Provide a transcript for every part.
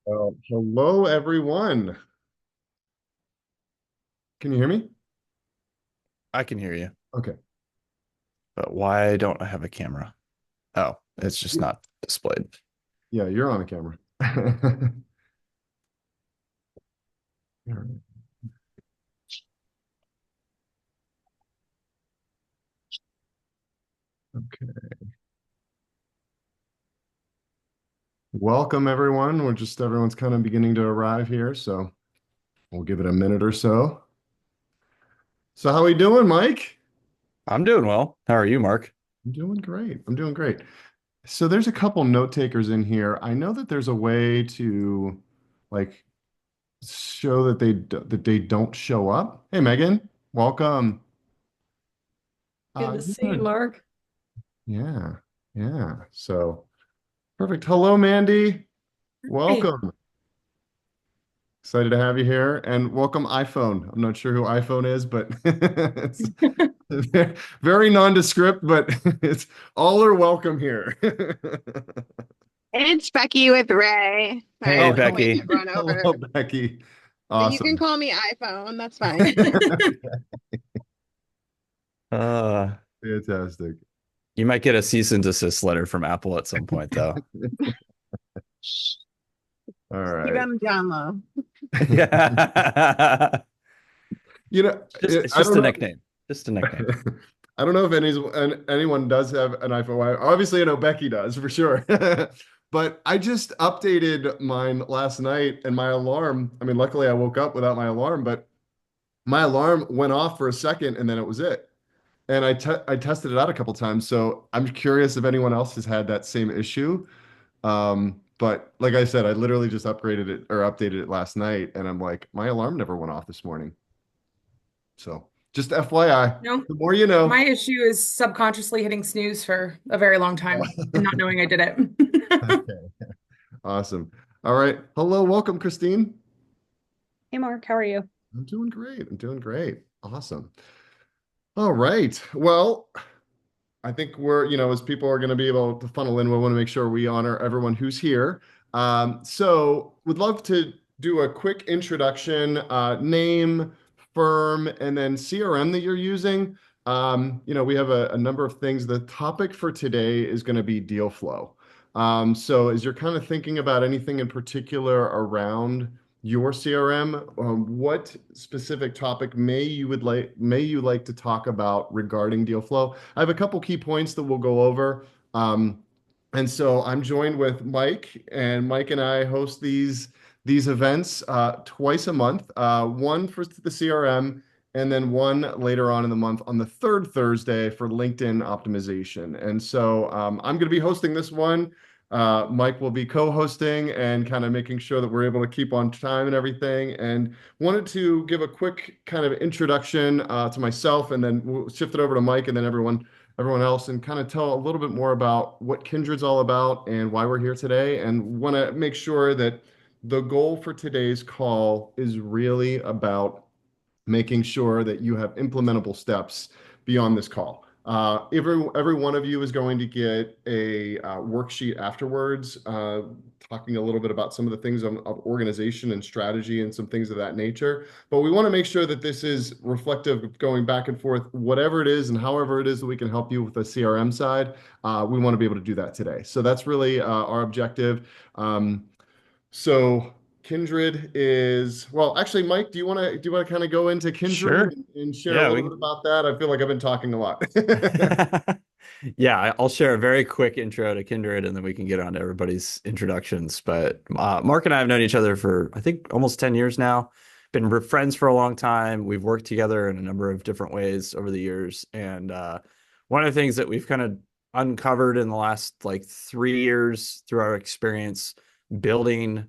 Hello, everyone. Can you hear me? I can hear you, Okay. but why don't I have a camera? Oh, it's just Yeah, not displayed. yeah, you're on the camera. Okay. Welcome, everyone. Everyone's kind of beginning to arrive here, so we'll give it a minute or so. So, how we doing, Mike? I'm doing well. How are you, Mark? I'm doing great. I'm doing great. So, there's a couple note takers in here. I know that there's a way to like show that they don't show up. Hey, Megan, welcome. Good to see you, Yeah, Mark. yeah, yeah. So. Perfect. Hello, Mandy. Hey, Welcome. Excited to have you here. And welcome, iPhone. I'm not sure who iPhone is, but it's very nondescript, but it's all are welcome here. It's Becky with Ray. Sorry, Hey, Oh, I'm waving Becky. everyone hello, over. Becky. But you can Awesome. call me iPhone. That's fine. Uh, Fantastic. you might get a cease and desist letter from Apple at some point, though. All Keep right. them down low. Yeah. It's I just don't a know. nickname. Just a nickname. I don't know if anyone does have an iPhone. Obviously, I know Becky does for sure. But I just updated mine last night and my alarm. I mean, luckily I woke up without my alarm, but my alarm went off for a second and then it was it. And I tested it out a couple times. So I'm curious if anyone else has had that same issue. But like I said, I literally just upgraded it or updated it last night and I'm like, my alarm never went off this morning. So just FYI, no, the more you my know. issue is subconsciously hitting snooze for a very long time and not knowing I did it. Okay. Awesome. All right. Hello, welcome, Christine. Hey Mark, how are you? I'm doing great. I'm doing great. Awesome. All right. Well, I think as people are going to be able to funnel in, we want to make sure we honor everyone who's here. So would love to do a quick introduction, name, firm, and then CRM that you're using. We have a number of things. The topic for today is going to be deal flow. So as you're kind of thinking about anything in particular around your CRM, what specific topic may you like to talk about regarding deal flow? I have a couple key points that we'll go over. And so I'm joined with Mike, and Mike and I host these events twice a month, one for the CRM, and then one later on in the month on the third Thursday for LinkedIn optimization. And so I'm going to be hosting this one. Mike will be co-hosting and kind of making sure that we're able to keep on time and everything. And wanted to give a quick kind of introduction to myself, and then we'll shift it over to Mike, and then everyone else, and kind of tell a little bit more about what Kindred's all about and why we're here today. And want to make sure that the goal for today's call is really about making sure that you have implementable steps beyond this call. Every one of you is going to get a worksheet afterwards, talking a little bit about some of the things of organization and strategy and some things of that nature. But we want to make sure that this is reflective of going back and forth, whatever it is and however it is that we can help you with the CRM side. We want to be able to do that today. So that's really our objective. So Kindred is well, actually, Mike, do you want to kind of go into Kindred Sure. and share a Yeah, little we bit about that? I feel like I've been talking a lot. Yeah, I'll share a very quick intro to Kindred and then we can get on to everybody's introductions. But Mark and I have known each other for, I think, almost 10 years now. Been friends for a long time. We've worked together in a number of different ways over the years. And one of the things that we've kind of uncovered in the last like 3 years through our experience building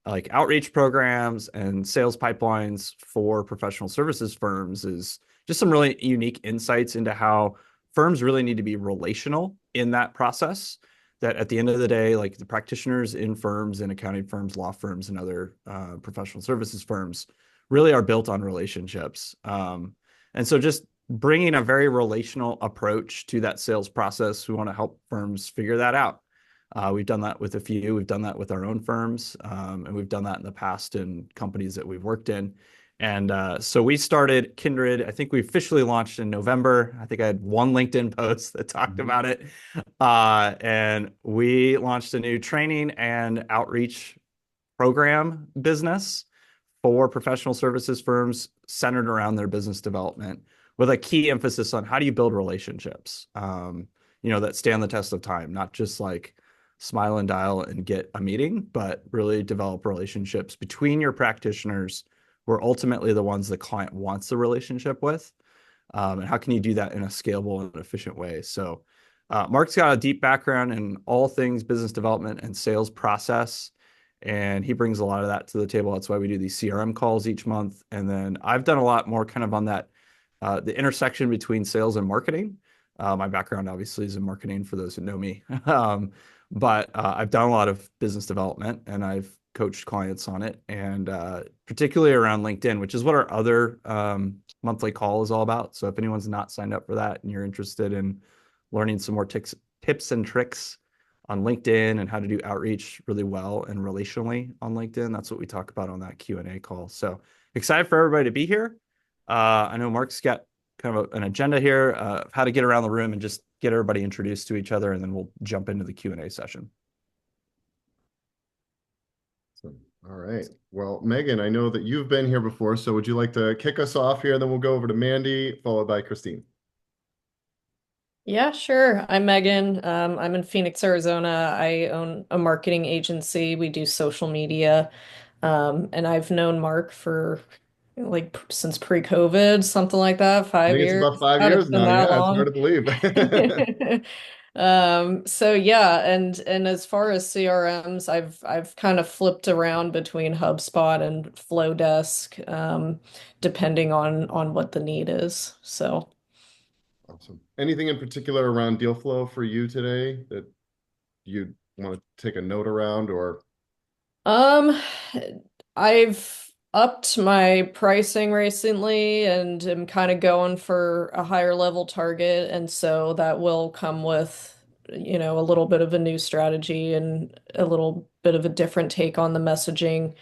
like outreach programs and sales pipelines for professional services firms is just some really unique insights into how firms really need to be relational in that process. That at the end of the day, like the practitioners in firms and accounting firms, law firms, and other professional services firms really are built on relationships. And so just bringing a very relational approach to that sales process, we want to help firms figure that out. We've done that with a few. We've done that with our own firms, and we've done that in the past in companies that we've worked in. And so we started Kindred. I think we officially launched in November. I think I had one LinkedIn post that talked Mhm. about it. And we launched a new training and outreach program business for professional services firms centered around their business development with a key emphasis on how do you build relationships, that stand the test of time, not just like smile and dial and get a meeting, but really develop relationships between your practitioners who are ultimately the ones the client wants the relationship with. And how can you do that in a scalable and efficient way? So Mark's got a deep background in all things business development and sales process, and he brings a lot of that to the table. That's why we do these CRM calls each month. And then I've done a lot more kind of on that, the intersection between sales and marketing. My background obviously is in marketing for those who know me. But I've done a lot of business development and I've coached clients on it, and particularly around LinkedIn, which is what our other monthly call is all about. So if anyone's not signed up for that and you're interested in learning some more tips and tricks on LinkedIn and how to do outreach really well and relationally on LinkedIn, that's what we talk about on that Q&A call. So excited for everybody to be here. I know Mark's got kind of an agenda here of how to get around the room and just get everybody introduced to each other, and then we'll jump into the Q&A session. All right. Well, Megan, I know that you've been here before, so would you like to kick us off here? Then we'll go over to Mandy, followed by Christine. Yeah, sure. I'm Megan. I'm in Phoenix, Arizona. I own a marketing agency. We do social media. And I've known Mark for since pre-COVID, something like that, I five think it's years. about 5 God, years it's been now. that Yeah, it's hard long. to believe. So yeah, and as far as CRMs, I've kind of flipped around between HubSpot and Flowdesk, depending on what the need is. So. Awesome. Anything in particular around deal flow for you today that you want to take a note around or? Um, I've upped my pricing recently and am kind of going for a higher level target, and so that will come with, a little bit of a new strategy and a little bit of a different take on the messaging,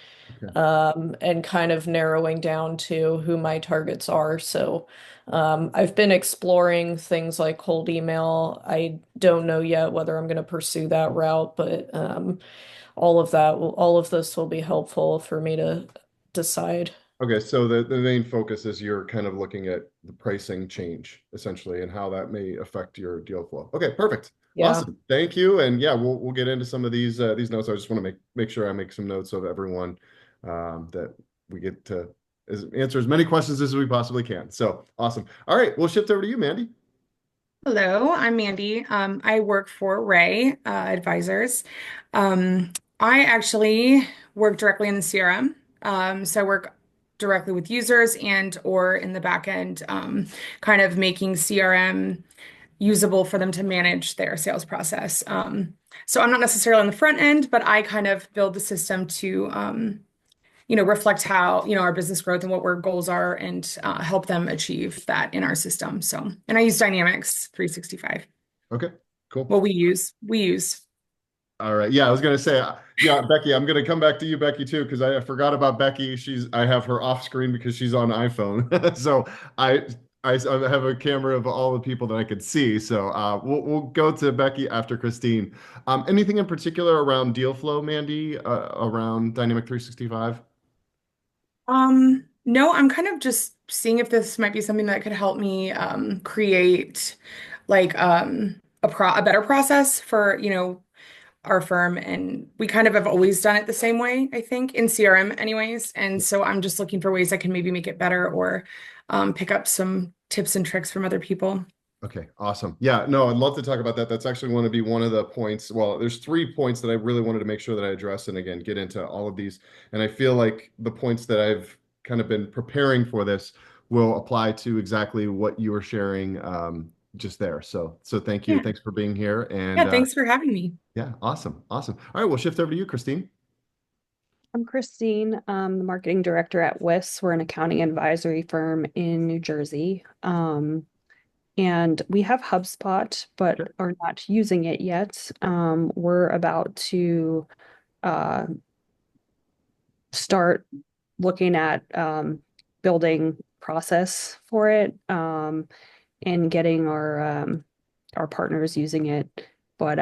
Okay. and kind of narrowing down to who my targets are. So, I've been exploring things like cold email. I don't know yet whether I'm going to pursue that route, but all of this will be helpful for me to decide. Okay, so the main focus is you're kind of looking at the pricing change essentially and how that may affect your deal flow. Okay, perfect. Yeah. Awesome. Thank you. And yeah, we'll get into some of these notes. I just want to make sure I make some notes of everyone that we get to answer as many questions as we possibly can. So awesome. All right, we'll shift over to you, Mandy. Hello, I'm Mandy. I work for Ray Advisors. I actually work directly in the CRM. So I work directly with users and or in the back end, kind of making CRM usable for them to manage their sales process. So I'm not necessarily on the front end, but I kind of build the system to reflect how, our business growth and what our goals are and help them achieve that in our system. So, and I use Dynamics 365. Okay, cool. Well, we use. All right. Yeah, I was gonna say, yeah, Becky, I'm gonna come back to you, Becky, too, because I forgot about Becky. I have her off screen because she's on iPhone. So I I have a camera of all the people that I could see. So we'll go to Becky after Christine. Anything in particular around deal flow, Mandy, around Dynamic 365? No, I'm kind of just seeing if this might be something that could help me create like a better process for, our firm, and we kind of have always done it the same way, I think, in CRM anyways. And so I'm just looking for ways I can maybe make it better or pick up some tips and tricks from other people. Okay, awesome. Yeah, no, I'd love to talk about that. That's actually going to be one of the points. Well, there's 3 points that I really wanted to make sure that I address and again get into all of these. And I feel like the points that I've kind of been preparing for this will apply to exactly what you were sharing just there. So thank you. Yeah. Thanks for being here. And Yeah, thanks for having me. yeah, awesome. Awesome. All right, we'll shift over to you, Christine. I'm Christine, the marketing director at WIS. We're an accounting advisory firm in New Jersey. And we have HubSpot, but Okay. are not using it yet. We're about to uh, start looking at building process for it, and getting our partners using it. But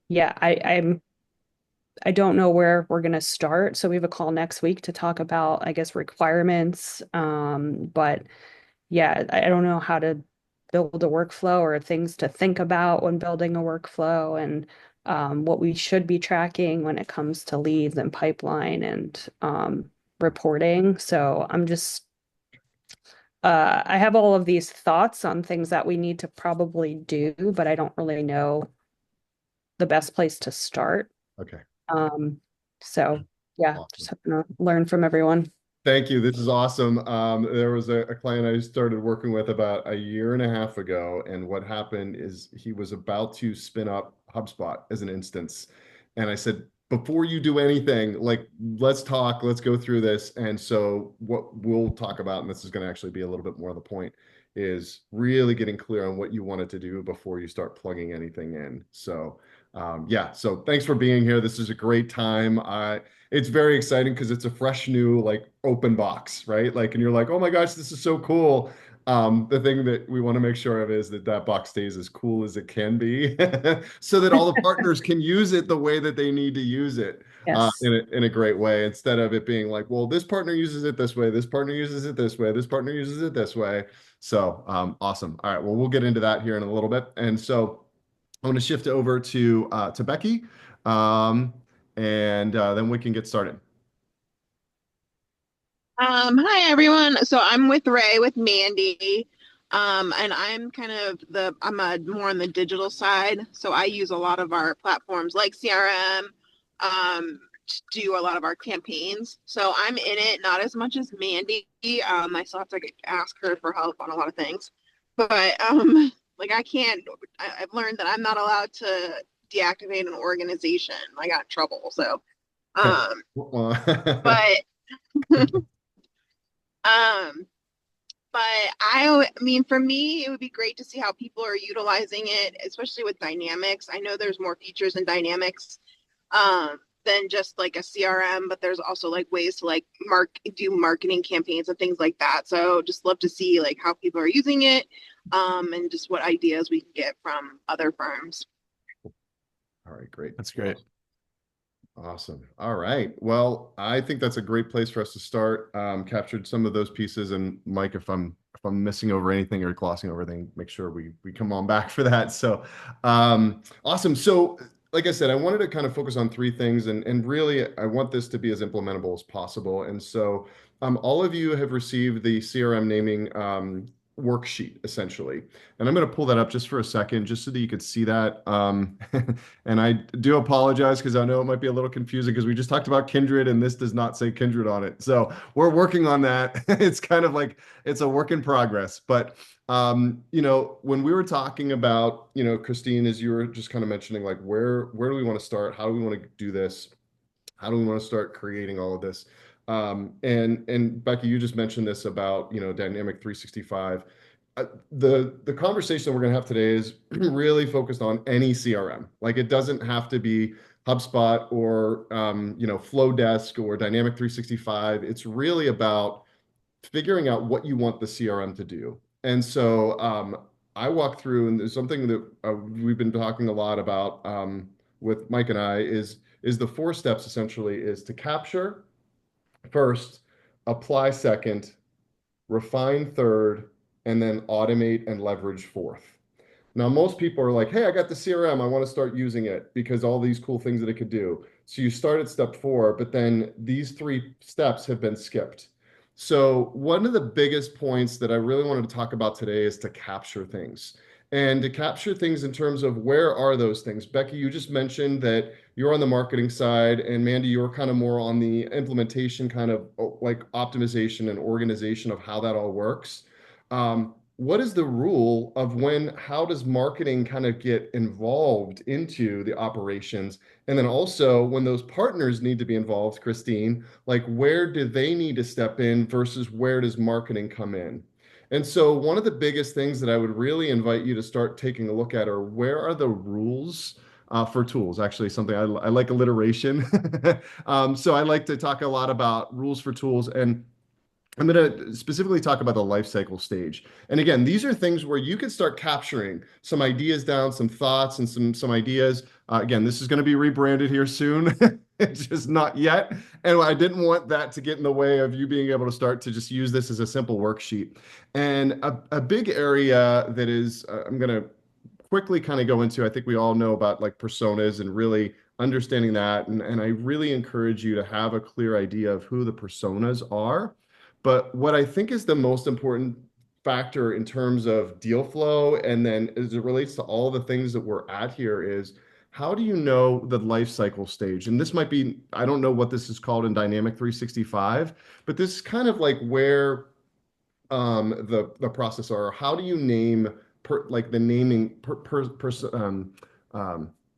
yeah, I don't know where we're gonna start. So we have a call next week to talk about, I guess, requirements. But yeah, I don't know how to build a workflow or things to think about when building a workflow, and what we should be tracking when it comes to leads and pipeline and reporting. So I'm just I have all of these thoughts on things that we need to probably do, but I don't really know the best place to start. Okay. Um, so yeah, just Awesome. having to learn from everyone. Thank you. This is awesome. There was a client I started working with about a year and a half ago, and what happened is he was about to spin up HubSpot as an instance. And I said, before you do anything, like, let's talk, let's go through this. And so what we'll talk about, and this is going to actually be a little bit more of the point, is really getting clear on what you wanted to do before you start plugging anything in. So yeah, so thanks for being here. This is a great time. It's very exciting because it's a fresh new like open box, right? Like, and you're like, oh my gosh, this is so cool. The thing that we want to make sure of is that that box stays as cool as it can be so that all the partners can use it the way that they need to use it Yes. in a great way, instead of it being like, well, this partner uses it this way, this partner uses it this way, this partner uses it this way. So awesome. All right, well, we'll get into that here in a little bit. And so I'm going to shift over to Becky, and then we can get started. Hi everyone. So I'm with Ray with Mandy. And I'm kind of more on the digital side. So I use a lot of our platforms like CRM, to do a lot of our campaigns. So I'm in it, not as much as Mandy. I still have to ask her for help on a lot of things. But like I've learned that I'm not allowed to deactivate an organization. I got in trouble. So but um But I mean, for me, it would be great to see how people are utilizing it, especially with Dynamics. I know there's more features in Dynamics than just like a CRM, but there's also like ways to like do marketing campaigns and things like that. So just love to see like how people are using it, and just what ideas we can get from other firms. All right, great. That's great. Awesome. All right. Well, I think that's a great place for us to start. Captured some of those pieces, and Mike, if I'm missing over anything or glossing over anything, make sure we come on back for that. So, awesome. So, like I said, I wanted to kind of focus on three things, and really, I want this to be as implementable as possible. And so, all of you have received the CRM naming worksheet essentially, and I'm going to pull that up just for a second, just so that you could see that. And I do apologize because I know it might be a little confusing because we just talked about Kindred and this does not say Kindred on it. So we're working on that. It's kind of like it's a work in progress. But when we were talking about, Christine, as you were just kind of mentioning, like where do we want to start? How do we want to do this? How do we want to start creating all of this? And Becky, you just mentioned this about Dynamic 365. The conversation we're going to have today is really focused on any CRM. Like it doesn't have to be HubSpot or Flowdesk or Dynamic 365. It's really about figuring out what you want the CRM to do. And so I walk through, and there's something that we've been talking a lot about with Mike and I is the four steps essentially is to capture first, apply second, refine third, and then automate and leverage fourth. Now, most people are like, hey, I got the CRM. I want to start using it because all these cool things that it could do. So you start at step four, but then these three steps have been skipped. So one of the biggest points that I really wanted to talk about today is to capture things. And to capture things in terms of where are those things? Becky, you just mentioned that you're on the marketing side, and Mandy, you're kind of more on the implementation, kind of like optimization and organization of how that all works. What is the rule of how does marketing kind of get involved into the operations? And then also when those partners need to be involved, Christine, like where do they need to step in versus where does marketing come in? And so one of the biggest things that I would really invite you to start taking a look at are where are the rules for tools. Actually, something I like alliteration. So I like to talk a lot about rules for tools, and I'm going to specifically talk about the life cycle stage. And again, these are things where you can start capturing some ideas down, some thoughts, and some ideas. Again, this is going to be rebranded here soon. It's just not yet. And I didn't want that to get in the way of you being able to start to just use this as a simple worksheet. And a big area that is, I'm going to quickly kind of go into, I think we all know about like personas and really understanding that. And I really encourage you to have a clear idea of who the personas are. But what I think is the most important factor in terms of deal flow, and then as it relates to all the things that we're at here, is how do you know the life cycle stage? And this might be, I don't know what this is called in Dynamic 365, but this is kind of like where the process are. How do you name like the naming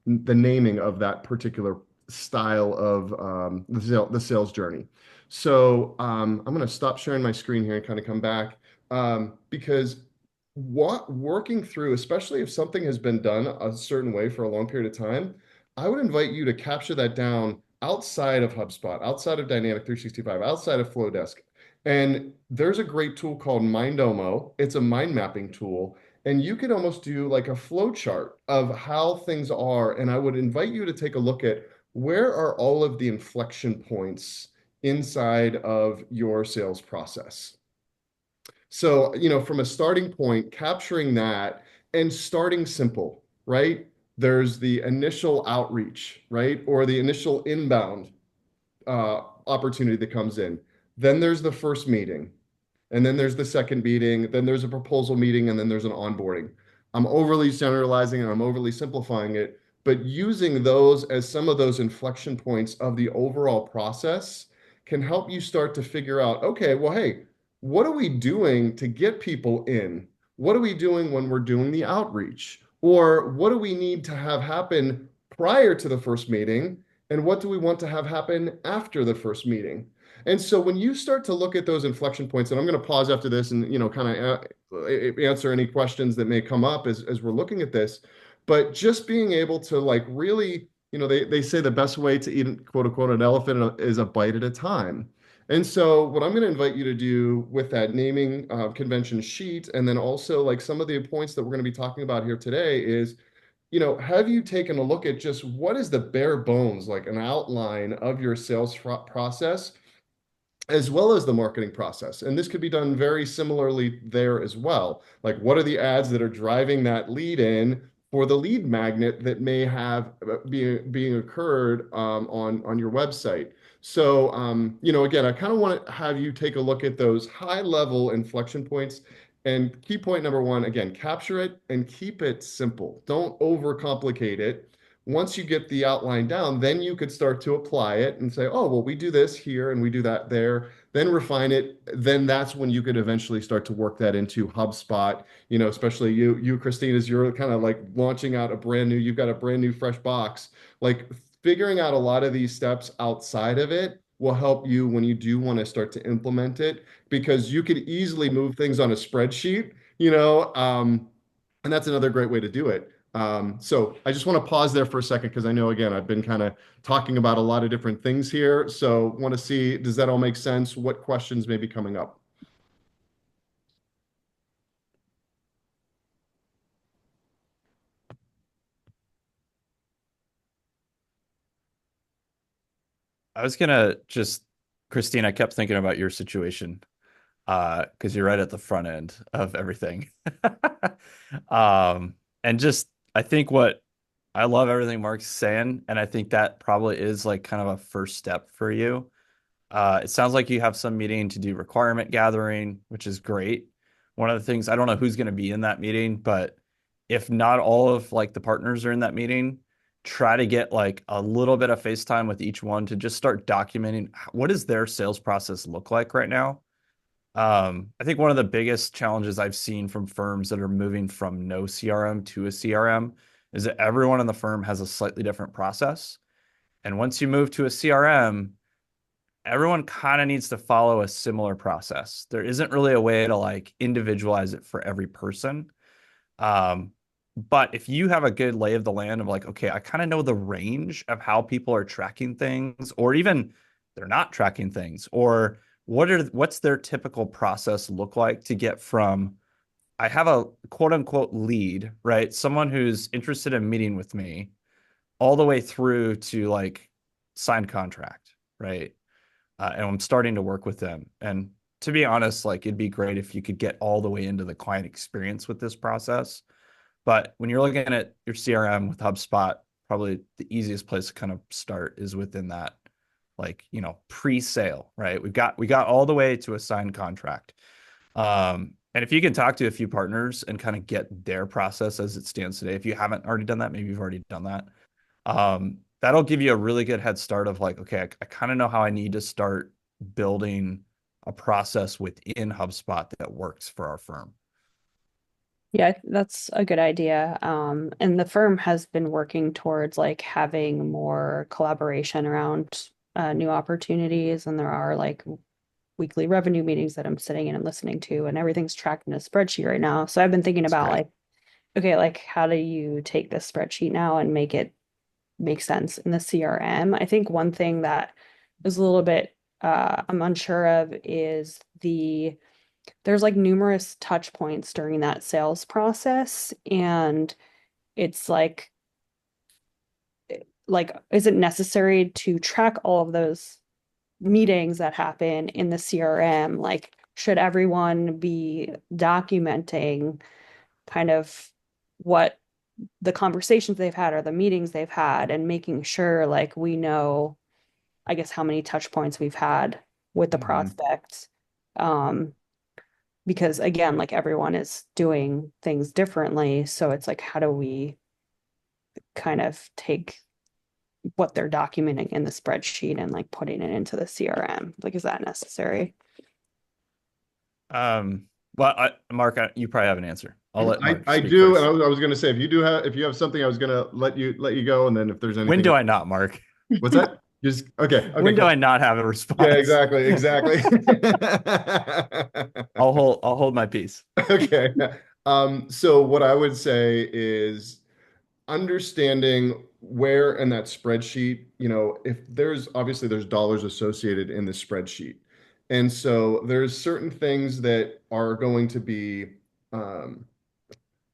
the naming of that particular style of the sales journey? So I'm going to stop sharing my screen here and kind of come back because what working through, especially if something has been done a certain way for a long period of time, I would invite you to capture that down outside of HubSpot, outside of Dynamic 365, outside of Flowdesk. And there's a great tool called Mindomo. It's a mind mapping tool. And you can almost do like a flow chart of how things are. And I would invite you to take a look at where are all of the inflection points inside of your sales process. So, from a starting point, capturing that and starting simple, right? There's the initial outreach, right? Or the initial inbound opportunity that comes in. Then there's the first meeting. And then there's the second meeting, then there's a proposal meeting, and then there's an onboarding. I'm overly generalizing and I'm overly simplifying it, but using those as some of those inflection points of the overall process can help you start to figure out, okay, well, hey, what are we doing to get people in? What are we doing when we're doing the outreach? Or what do we need to have happen prior to the first meeting? And what do we want to have happen after the first meeting? And so when you start to look at those inflection points, and I'm going to pause after this and kind of answer any questions that may come up as we're looking at this, but just being able to like really, they say the best way to eat quote unquote an elephant is a bite at a time. And so what I'm going to invite you to do with that naming convention sheet, and then also like some of the points that we're going to be talking about here today is, have you taken a look at just what is the bare bones, like an outline of your sales process, as well as the marketing process? And this could be done very similarly there as well. Like, what are the ads that are driving that lead in for the lead magnet that may have being occurred on your website? So, again, I kind of want to have you take a look at those high level inflection points. And key point number one, again, capture it and keep it simple. Don't overcomplicate it. Once you get the outline down, then you could start to apply it and say, oh, well, we do this here and we do that there, then refine it. Then that's when you could eventually start to work that into HubSpot, especially you, Christine, as you're kind of like launching out you've got a brand new fresh box, like figuring out a lot of these steps outside of it will help you when you do want to start to implement it, because you could easily move things on a spreadsheet, and that's another great way to do it. So I just want to pause there for a second because I know, again, I've been kind of talking about a lot of different things here. So want to see, does that all make sense? What questions may be coming up? I was gonna just, Christine, I kept thinking about your situation, because you're right at the front end of everything. And just I think what I love everything Mark's saying, and I think that probably is like kind of a first step for you. It sounds like you have some meeting to do requirement gathering, which is great. One of the things, I don't know who's going to be in that meeting, but if not all of like the partners are in that meeting, try to get like a little bit of FaceTime with each one to just start documenting what does their sales process look like right now. I think one of the biggest challenges I've seen from firms that are moving from no CRM to a CRM is that everyone in the firm has a slightly different process. And once you move to a CRM, everyone kind of needs to follow a similar process. There isn't really a way to like individualize it for every person. Um, but if you have a good lay of the land of like, okay, I kind of know the range of how people are tracking things, or even they're not tracking things, or what's their typical process look like to get from I have a quote unquote lead, right? Someone who's interested in meeting with me all the way through to like signed contract, right? And I'm starting to work with them. And to be honest, like it'd be great if you could get all the way into the client experience with this process. But when you're looking at your CRM with HubSpot, probably the easiest place to kind of start is within that, like, pre-sale, right? We got all the way to a signed contract. And if you can talk to a few partners and kind of get their process as it stands today, if you haven't already done that, maybe you've already done that. That'll give you a really good head start of like, okay, I kind of know how I need to start building a process within HubSpot that works for our firm. Yeah, that's a good idea. And the firm has been working towards like having more collaboration around new opportunities, and there are like weekly revenue meetings that I'm sitting in and listening to, and everything's tracked in a spreadsheet right now. So I've been thinking That's about great. like, okay, like how do you take this spreadsheet now and make it make sense in the CRM? I think one thing that is a little bit I'm unsure of is there's like numerous touch points during that sales process, and it's like is it necessary to track all of those meetings that happen in the CRM? Like, should everyone be documenting kind of what the conversations they've had or the meetings they've had, and making sure like we know, I guess, how many touch points we've had with the Mhm. prospects? Um, because again, like everyone is doing things differently. So it's like, how do we kind of take what they're documenting in the spreadsheet and like putting it into the CRM? Like, is that necessary? Well, Mark, you probably have an answer. I'll let Mark I speak do, and first. I was going to say if you have something, I was going to let you go, and then if there's When anything, do I not, Mark? what's that? Just okay, When do cool. I not have a Yeah, response? exactly. I'll hold my peace. Okay. So what I would say is understanding where in that spreadsheet, if there's dollars associated in the spreadsheet. And so there's certain things that are going to be um,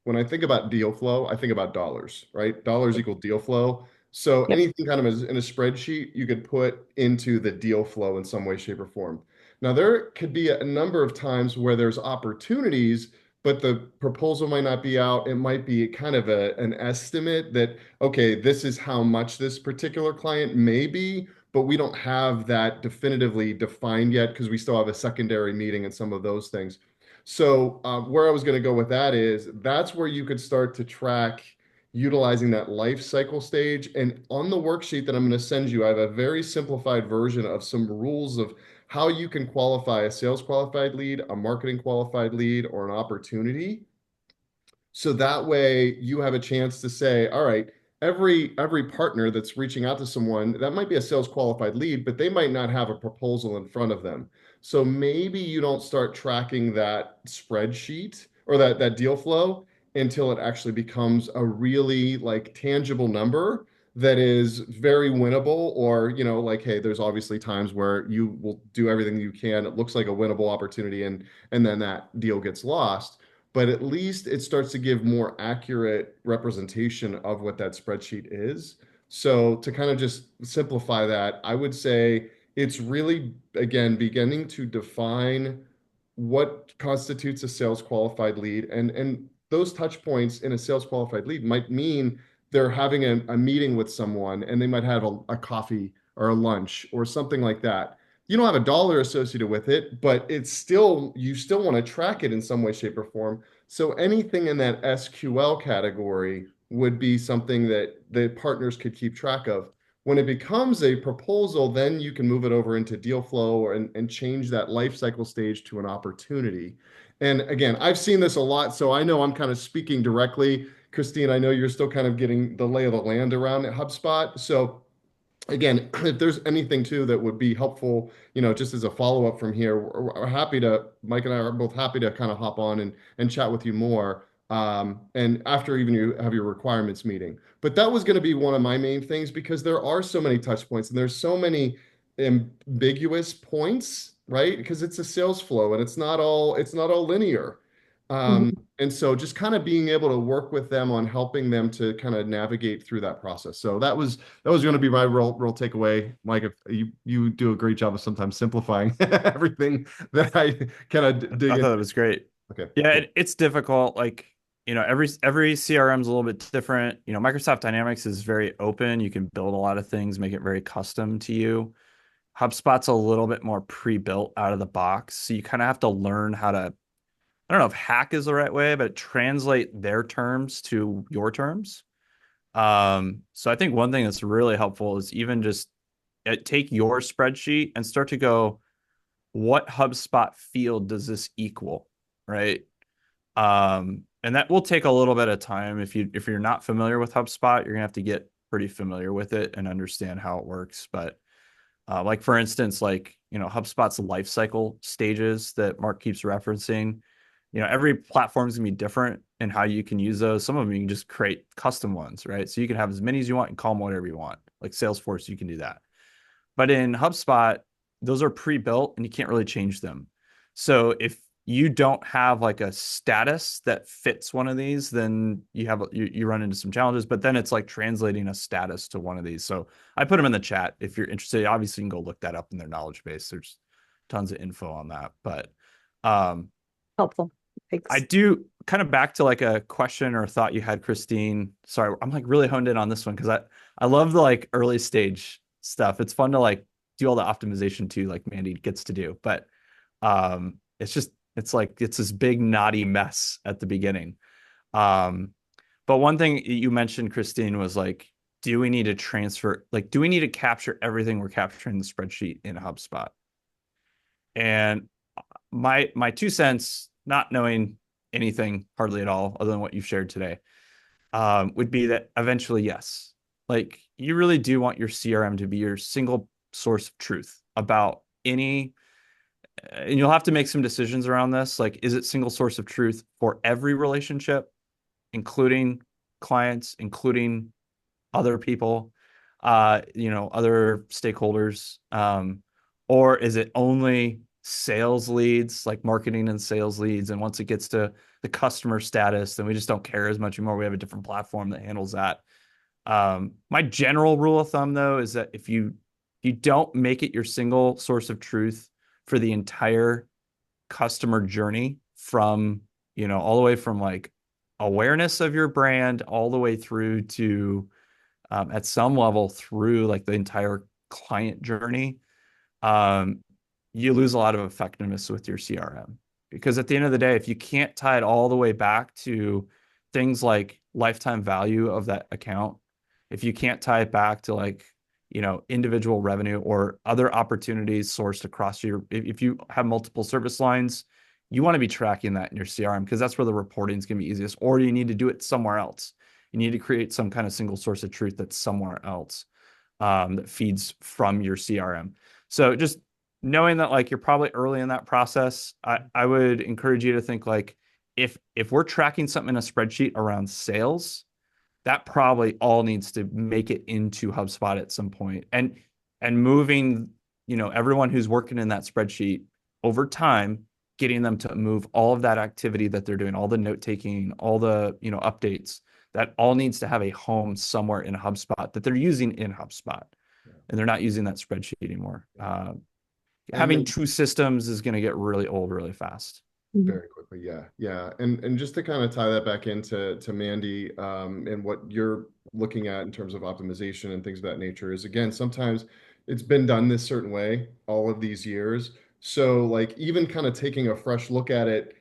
when I think about deal flow, I think about dollars, right? Dollars equal deal flow. So Yep. anything kind of as in a spreadsheet, you could put into the deal flow in some way, shape, or form. Now, there could be a number of times where there's opportunities, but the proposal might not be out. It might be kind of an estimate that, okay, this is how much this particular client may be, but we don't have that definitively defined yet because we still have a secondary meeting and some of those things. So where I was going to go with that is that's where you could start to track utilizing that life cycle stage. And on the worksheet that I'm going to send you, I have a very simplified version of some rules of how you can qualify a sales qualified lead, a marketing qualified lead, or an opportunity. So that way you have a chance to say, all right, every partner that's reaching out to someone, that might be a sales qualified lead, but they might not have a proposal in front of them. So maybe you don't start tracking that spreadsheet or that deal flow until it actually becomes a really like tangible number that is very winnable, or like, hey, there's obviously times where you will do everything you can, it looks like a winnable opportunity, and then that deal gets lost, but at least it starts to give more accurate representation of what that spreadsheet is. So to kind of just simplify that, I would say it's really, again, beginning to define what constitutes a sales qualified lead. And those touch points in a sales qualified lead might mean they're having a meeting with someone and they might have a coffee or a lunch or something like that. You don't have a dollar associated with it, but it's still, you still want to track it in some way, shape, or form. So anything in that SQL category would be something that the partners could keep track of. When it becomes a proposal, then you can move it over into deal flow and change that life cycle stage to an opportunity. And again, I've seen this a lot, so I know I'm kind of speaking directly. Christine, I know you're still kind of getting the lay of the land around at HubSpot. So again, if there's anything too that would be helpful, just as a follow-up from here, we're happy to, Mike and I are both happy to kind of hop on and chat with you more. And after even you have your requirements meeting. But that was going to be one of my main things because there are so many touch points and there's so many ambiguous points, right? Because it's a sales flow and it's not all linear. Um, Mhm. and so just kind of being able to work with them on helping them to kind of navigate through that process. So that was going to be my real takeaway. Mike, if you do a great job of sometimes simplifying everything that I kind of dig I in. thought it was great. Okay, Yeah, cool. it's difficult. Like, every CRM is a little bit different. Microsoft Dynamics is very open. You can build a lot of things, make it very custom to you. HubSpot's a little bit more pre-built out of the box. So you kind of have to learn how to, I don't know if hack is the right way, but translate their terms to your terms. So I think one thing that's really helpful is even just take your spreadsheet and start to go, what HubSpot field does this equal? Right. And that will take a little bit of time. If you're not familiar with HubSpot, you're gonna have to get pretty familiar with it and understand how it works. But like for instance, like HubSpot's life cycle stages that Mark keeps referencing. Every platform is gonna be different in how you can use those. Some of them you can just create custom ones, right? So you can have as many as you want and call them whatever you want. Like Salesforce, you can do that. But in HubSpot, those are pre-built and you can't really change them. So if you don't have like a status that fits one of these, then you run into some challenges. But then it's like translating a status to one of these. So I put them in the chat if you're interested. Obviously, you can go look that up in their knowledge base. There's tons of info on that. But um, Helpful. I Thanks. do kind of back to like a question or thought you had, Christine. Sorry, I'm like really honed in on this one because I love the like early stage stuff. It's fun to like do all the optimization too, like Mandy gets to do. But it's this big knotty mess at the beginning. Um, but one thing you mentioned, Christine, was like, do we need to capture everything we're capturing in the spreadsheet in HubSpot? And my 2 cents, not knowing anything hardly at all other than what you've shared today, would be that eventually, yes. Like you really do want your CRM to be your single source of truth about any, and you'll have to make some decisions around this. Like, is it single source of truth for every relationship, including clients, including other people, other stakeholders? Or is it only sales leads, like marketing and sales leads? And once it gets to the customer status, then we just don't care as much anymore. We have a different platform that handles that. My general rule of thumb, though, is that if you don't make it your single source of truth for the entire customer journey from, all the way from like awareness of your brand all the way through to at some level through like the entire client journey, um, you lose a lot of effectiveness with your CRM. Because at the end of the day, if you can't tie it all the way back to things like lifetime value of that account, if you can't tie it back to like, individual revenue or other opportunities sourced across if you have multiple service lines, you want to be tracking that in your CRM because that's where the reporting is going to be easiest, or you need to do it somewhere else. You need to create some kind of single source of truth that's somewhere else, that feeds from your CRM. So just knowing that like you're probably early in that process, I would encourage you to think like if we're tracking something in a spreadsheet around sales, that probably all needs to make it into HubSpot at some point. And moving, everyone who's working in that spreadsheet over time, getting them to move all of that activity that they're doing, all the note taking, all the, updates, that all needs to have a home somewhere in HubSpot that they're using in HubSpot, and they're not using that spreadsheet anymore. And Having then two systems is going to get really old really fast. Mhm. very quickly, yeah, yeah, and just to kind of tie that back into Mandy, and what you're looking at in terms of optimization and things of that nature is again sometimes it's been done this certain way all of these years. So like even kind of taking a fresh look at it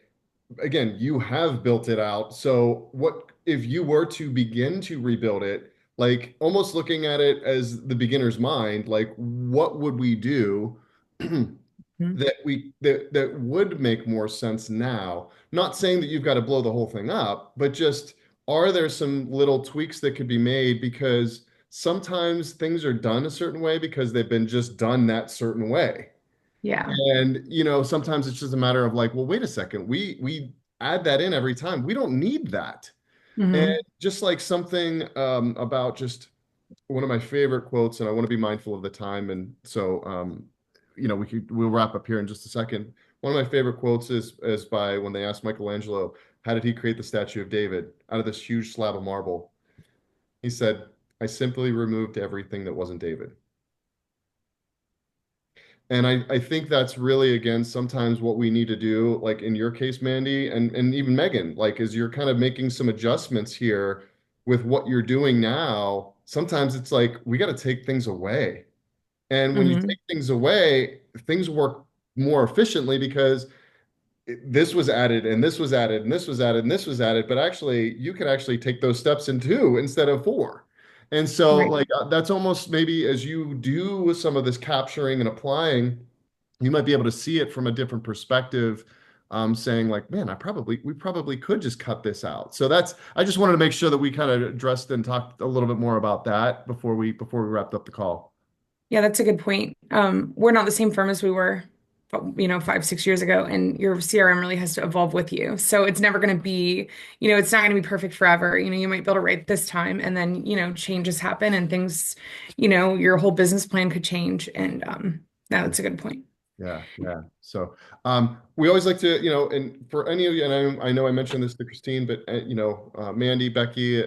again, you have built it out. So what if you were to begin to rebuild it, like almost looking at it as the beginner's mind, like what would we do Mhm. that would make more sense now? Not saying that you've got to blow the whole thing up, but just are there some little tweaks that could be made? Because sometimes things are done a certain way because they've been just done that certain way. Yeah. And, sometimes it's just a matter of like, well, wait a second, we add that in every time. We don't need that. And Hmm. just like something about just one of my favorite quotes, and I want to be mindful of the time. And so, we'll wrap up here in just a second. One of my favorite quotes is by when they asked Michelangelo, how did he create the statue of David out of this huge slab of marble? He said, I simply removed everything that wasn't David. And I think that's really, again, sometimes what we need to do, like in your case, Mandy, and even Megan, like as you're kind of making some adjustments here with what you're doing now, sometimes it's like we got to take things away. And when you Hmm. take things away, things work more efficiently because this was added and this was added and this was added and this was added, but actually you can actually take those steps in two instead of four. And so Right. like that's almost maybe as you do some of this capturing and applying, you might be able to see it from a different perspective, saying like, man, we probably could just cut this out. So I just wanted to make sure that we kind of addressed and talked a little bit more about that before we wrapped up the call. Yeah, that's a good point. We're not the same firm as we were, 5, 6 years ago, and your CRM really has to evolve with you. So it's never going to be, it's not going to be perfect forever. You might be able to write this time, and then, changes happen and things, your whole business plan could change. And no, that's a good point. Yeah, yeah. So we always like to, and for any of you, and I know I mentioned this to Christine, but Mandy, Becky,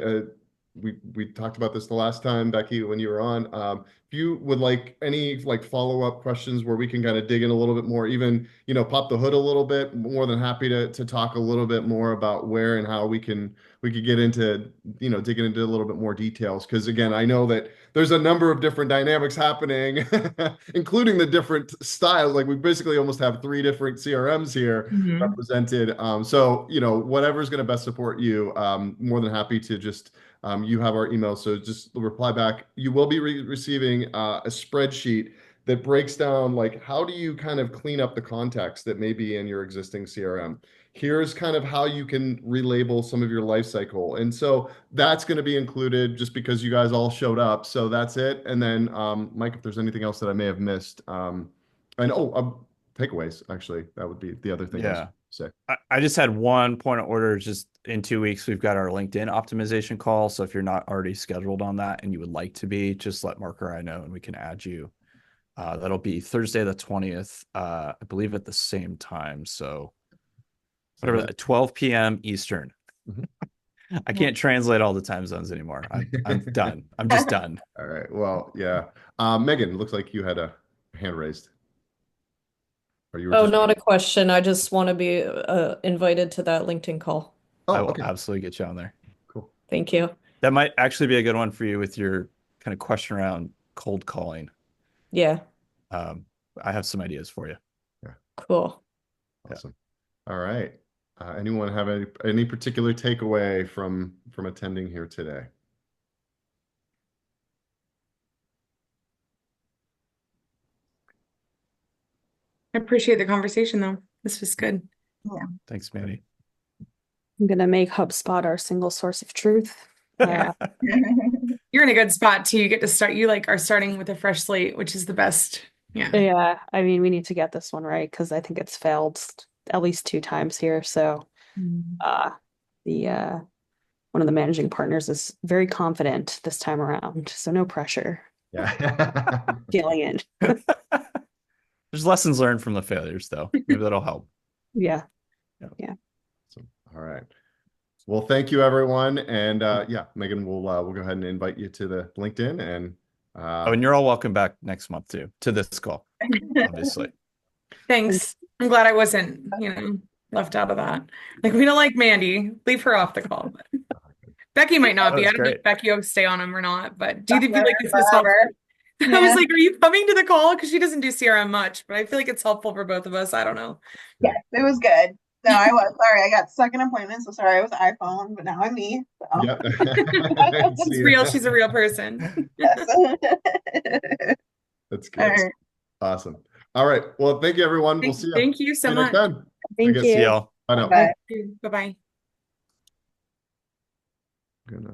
we talked about this the last time, Becky, when you were on. If you would like any like follow-up questions where we can kind of dig in a little bit more, even, pop the hood a little bit, more than happy to talk a little bit more about where and how we could get into, digging into a little bit more details. Because again, I know that there's a number of different dynamics happening, including the different styles. Like we basically almost have three different CRMs here Hmm. represented. So, whatever's going to best support you, more than happy to just, you have our email. So just reply back. You will be receiving a spreadsheet that breaks down like how do you kind of clean up the context that may be in your existing CRM. Here's kind of how you can relabel some of your life cycle. And so that's going to be included just because you guys all showed up. So that's it. And then, Mike, if there's anything else that I may have missed, and takeaways, actually, that would be the other thing I was Yeah. going to say. I just had one point of order. Just in 2 weeks, we've got our LinkedIn optimization call. So if you're not already scheduled on that and you would like to be, just let Mark or I know and we can add you. That'll be Thursday the 20th, I believe at the same time. So whatever, 12 p.m. Eastern. Mhm. I can't translate all the time zones anymore. I'm done. I'm just done. All right. Well, yeah. Megan, looks like you had a hand raised. Or you were Oh, just. not a question. I just want to be invited to that LinkedIn call. Oh, I will okay. absolutely get you on there. Cool. Thank you. That might actually be a good one for you with your kind of question around cold calling. Yeah, Um, I have some ideas for you. Yeah. cool. Awesome. All right. Anyone have any particular takeaway from attending here today? I appreciate the conversation, though. This was good. Thanks, Manny. I'm gonna make HubSpot our single source of truth. Yeah. You're in a good spot too. You get to start, you like are starting with a fresh slate, which is the best. Yeah. Yeah, I mean, we need to get this one right because I think it's failed at least 2 times here. So, Mm. the one of the managing partners is very confident this time around, so no pressure. Yeah. Feeling it. There's lessons learned from the failures, though. Maybe that'll help. Yeah. So, all right. Well, thank you, everyone. And yeah, Megan, we'll go ahead and invite you to the LinkedIn and Oh, and you're all welcome back next month too to this call, obviously. Thanks. I'm glad I wasn't, left out of that. Like, we don't like Mandy. Leave her off the call. But Becky might not That be. was I don't know great. if Becky will stay on them or not. But do you feel like this is Forever. helpful? I was Yeah. like, are you coming to the call? Because she doesn't do CRM much, but I feel like it's helpful for both of us. I don't know. Yes, it was good. No, I was sorry. I got stuck in appointments, so sorry. It was iPhone, but now I'm me. So. Yep. It's real. She's a real person. Yes. That's All good. right. Awesome. All right. Well, thank you, everyone. We'll see you. Thank you so See you next much. time. Thank guess. you. See y'all. Bye now. Bye. Bye-bye. Gonna